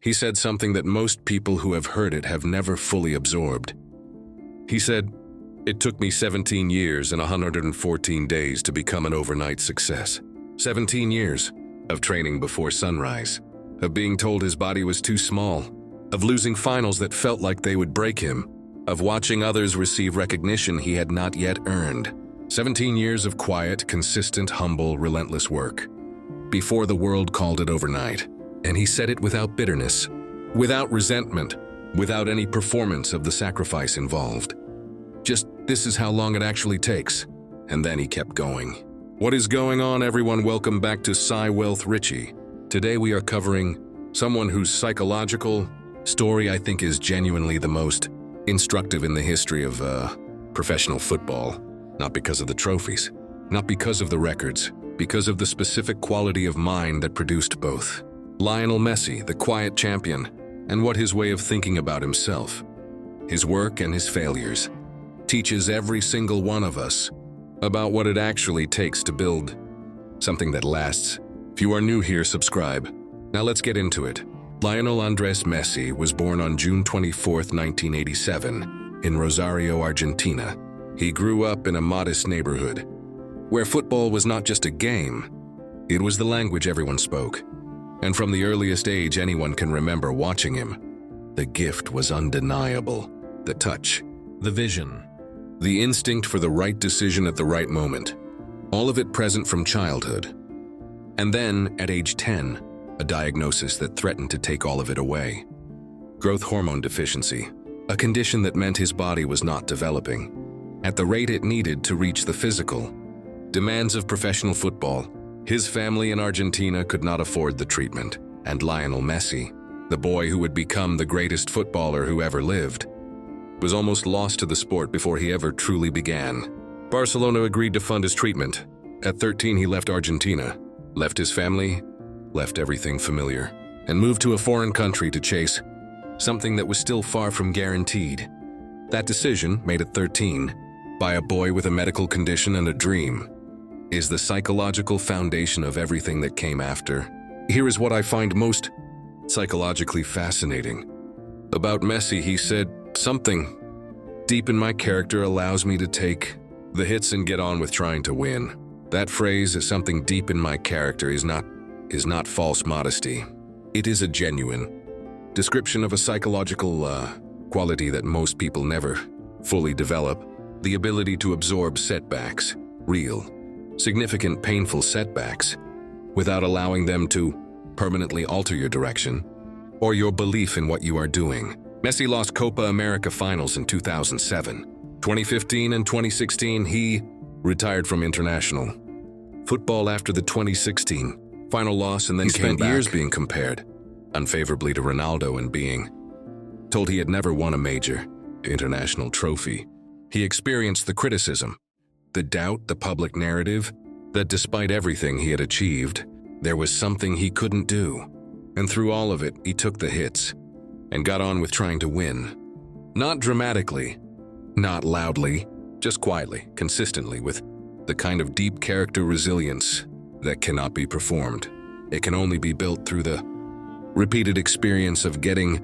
he said something that most people who have heard it have never fully absorbed. He said, "It took me 17 years and 114 days to become an overnight success. 17 years of training before sunrise, of being told his body was too small, of losing finals that felt like they would break him, of watching others receive recognition he had not yet earned. 17 years of quiet, consistent, humble, relentless work. Before the world called it overnight. And he said it without bitterness, without resentment, without any performance of the sacrifice involved. Just, this is how long it actually takes." And then he kept going. What is going on, everyone? Welcome back to PsyWealth Richie. Today we are covering someone whose psychological story I think is genuinely the most instructive in the history of professional football. Not because of the trophies, not because of the records, because of the specific quality of mind that produced both. Lionel Messi, the quiet champion, and what his way of thinking about himself, his work and his failures, teaches every single one of us about what it actually takes to build something that lasts. If you are new here, subscribe. Now let's get into it. Lionel Andres Messi was born on June 24, 1987, in Rosario, Argentina. He grew up in a modest neighborhood, where football was not just a game, it was the language everyone spoke. And from the earliest age anyone can remember watching him, the gift was undeniable. The touch, the vision, the instinct for the right decision at the right moment, all of it present from childhood. And then, at age 10, a diagnosis that threatened to take all of it away. Growth hormone deficiency, a condition that meant his body was not developing at the rate it needed to reach the physical demands of professional football. His family in Argentina could not afford the treatment, and Lionel Messi, the boy who would become the greatest footballer who ever lived, was almost lost to the sport before he ever truly began. Barcelona agreed to fund his treatment. At 13, he left Argentina, left his family, left everything familiar, and moved to a foreign country to chase something that was still far from guaranteed. That decision, made at 13, by a boy with a medical condition and a dream, is the psychological foundation of everything that came after. Here is what I find most psychologically fascinating. About Messi, he said, "Something deep in my character allows me to take the hits and get on with trying to win." That phrase, "something deep in my character," is not false modesty. It is a genuine description of a psychological quality that most people never fully develop. The ability to absorb setbacks, real, significant, painful setbacks, without allowing them to permanently alter your direction or your belief in what you are doing. Messi lost Copa America finals in 2007. 2015 and 2016, he retired from international football after the 2016 final loss, and then spent years being compared unfavorably to Ronaldo and being told he had never won a major international trophy. He experienced the criticism, the doubt, the public narrative, that despite everything he had achieved, there was something he couldn't do. And through all of it, he took the hits and got on with trying to win. Not dramatically, not loudly, just quietly, consistently, with the kind of deep character resilience that cannot be performed. It can only be built through the repeated experience of getting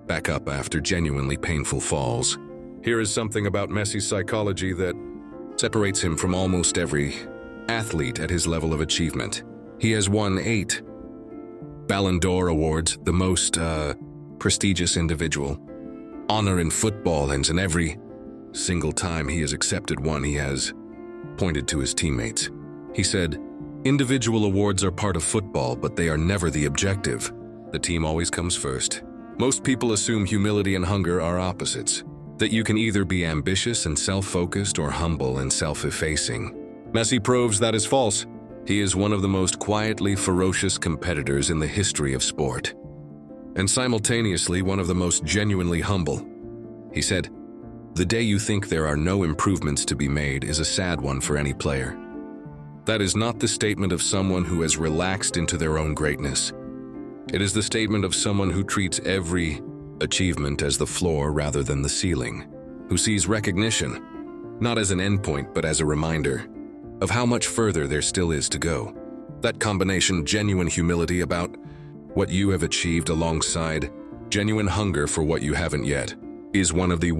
back up after genuinely painful falls. Here is something about Messi's psychology that separates him from almost every athlete at his level of achievement. He has won 8 Ballon d'Or awards, the most prestigious individual honor in football, and in every single time he has accepted one, he has pointed to his teammates. He said, "Individual awards are part of football, but they are never the objective. The team always comes first." Most people assume humility and hunger are opposites, that you can either be ambitious and self-focused or humble and self-effacing. Messi proves that is false. He is one of the most quietly ferocious competitors in the history of sport, and simultaneously one of the most genuinely humble. He said, "The day you think there are no improvements to be made is a sad one for any player." That is not the statement of someone who has relaxed into their own greatness. It is the statement of someone who treats every achievement as the floor rather than the ceiling, who sees recognition not as an endpoint but as a reminder of how much further there still is to go. That combination, genuine humility about what you have achieved alongside genuine hunger for what you haven't yet is one of the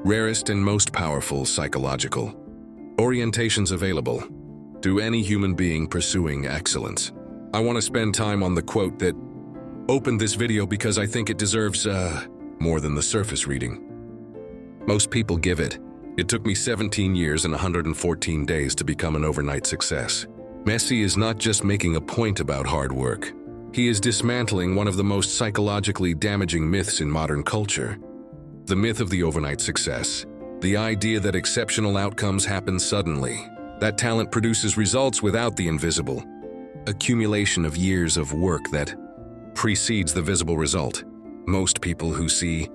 rarest and most powerful psychological orientations available to any human being pursuing excellence. I want to spend time on the quote that opened this video because I think it deserves more than the surface reading. Most people give it. It took me 17 years and 114 days to become an overnight success. Messi is not just making a point about hard work. He is dismantling one of the most psychologically damaging myths in modern culture. The myth of the overnight success. The idea that exceptional outcomes happen suddenly. That talent produces results without the invisible accumulation of years of work that precedes the visible result. Most people who see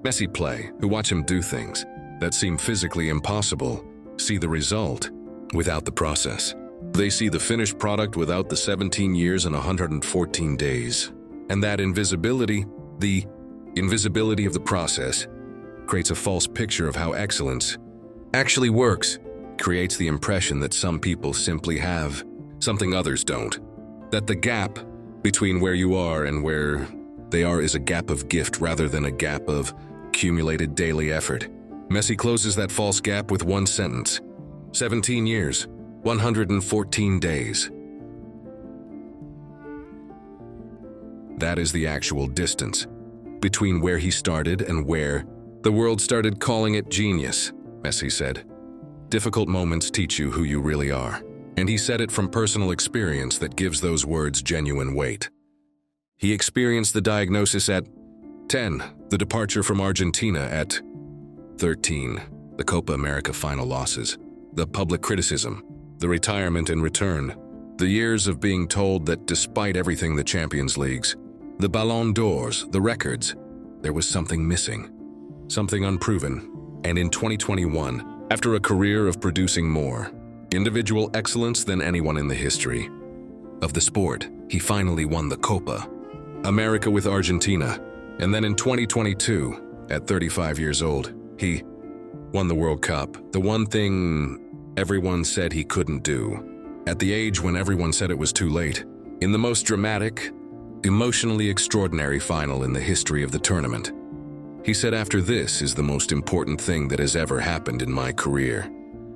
Messi play, who watch him do things that seem physically impossible, see the result without the process. They see the finished product without the 17 years and 114 days. And that invisibility, the invisibility of the process, creates a false picture of how excellence actually works, creates the impression that some people simply have something others don't, that the gap between where you are and where they are is a gap of gift rather than a gap of accumulated daily effort. Messi closes that false gap with one sentence: 17 years, 114 days. That is the actual distance between where he started and where the world started calling it genius. Messi said, "Difficult moments teach you who you really are." And he said it from personal experience that gives those words genuine weight. He experienced the diagnosis at 10, the departure from Argentina at 13, the Copa America final losses, the public criticism, the retirement in return, the years of being told that despite everything, the Champions Leagues, the Ballon d'Ors, the records, there was something missing, something unproven. And in 2021, after a career of producing more individual excellence than anyone in the history of the sport, he finally won the Copa America with Argentina. And then in 2022, at 35 years old, he won the World Cup, the one thing everyone said he couldn't do, at the age when everyone said it was too late, in the most dramatic, emotionally extraordinary final in the history of the tournament. He said, "After this is the most important thing that has ever happened in my career.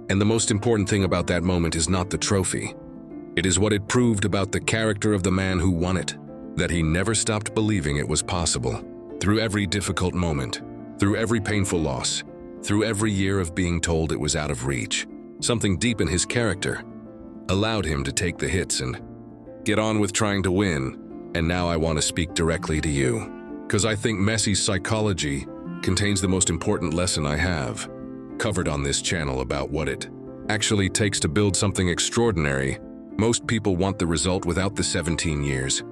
And the most important thing about that moment is not the trophy. It is what it proved about the character of the man who won it, that he never stopped believing it was possible. Through every difficult moment, through every painful loss, through every year of being told it was out of reach, something deep in his character allowed him to take the hits and get on with trying to win. And now I want to speak directly to you, because I think Messi's psychology contains the most important lesson I have covered on this channel about what it actually takes to build something extraordinary. Most people want the result without the 17 years.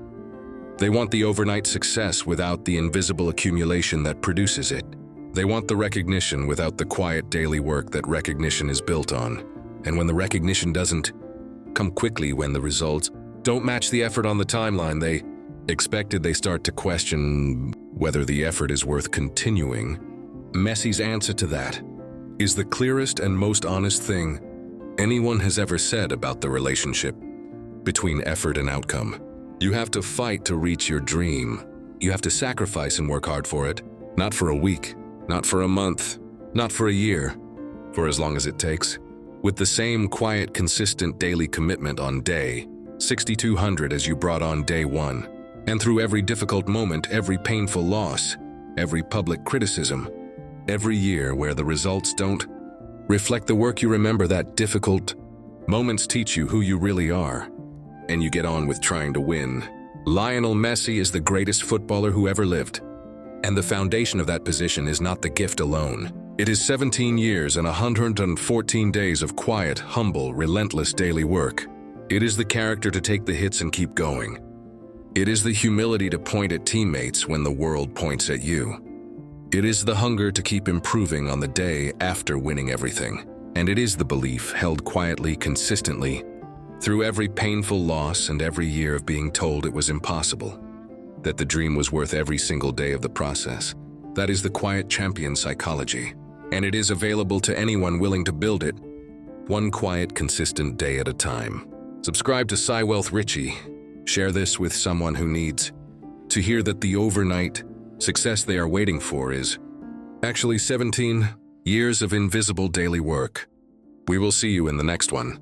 They want the overnight success without the invisible accumulation that produces it. They want the recognition without the quiet daily work that recognition is built on. And when the recognition doesn't come quickly, when the results don't match the effort on the timeline they expected, they start to question whether the effort is worth continuing. Messi's answer to that is the clearest and most honest thing anyone has ever said about the relationship between effort and outcome. You have to fight to reach your dream. You have to sacrifice and work hard for it, not for a week, not for a month, not for a year, for as long as it takes, with the same quiet, consistent daily commitment on day 6200 as you brought on day 1. And through every difficult moment, every painful loss, every public criticism, every year where the results don't reflect the work you remember, that difficult moments teach you who you really are, and you get on with trying to win. Lionel Messi is the greatest footballer who ever lived. And the foundation of that position is not the gift alone. It is 17 years and 114 days of quiet, humble, relentless daily work. It is the character to take the hits and keep going. It is the humility to point at teammates when the world points at you. It is the hunger to keep improving on the day after winning everything. And it is the belief, held quietly, consistently, through every painful loss and every year of being told it was impossible, that the dream was worth every single day of the process. That is the quiet champion psychology. And it is available to anyone willing to build it, one quiet, consistent day at a time. Subscribe to PsyWealth Richie Share this with someone who needs to hear that the overnight success they are waiting for is actually 17 years of invisible daily work. We will see you in the next one.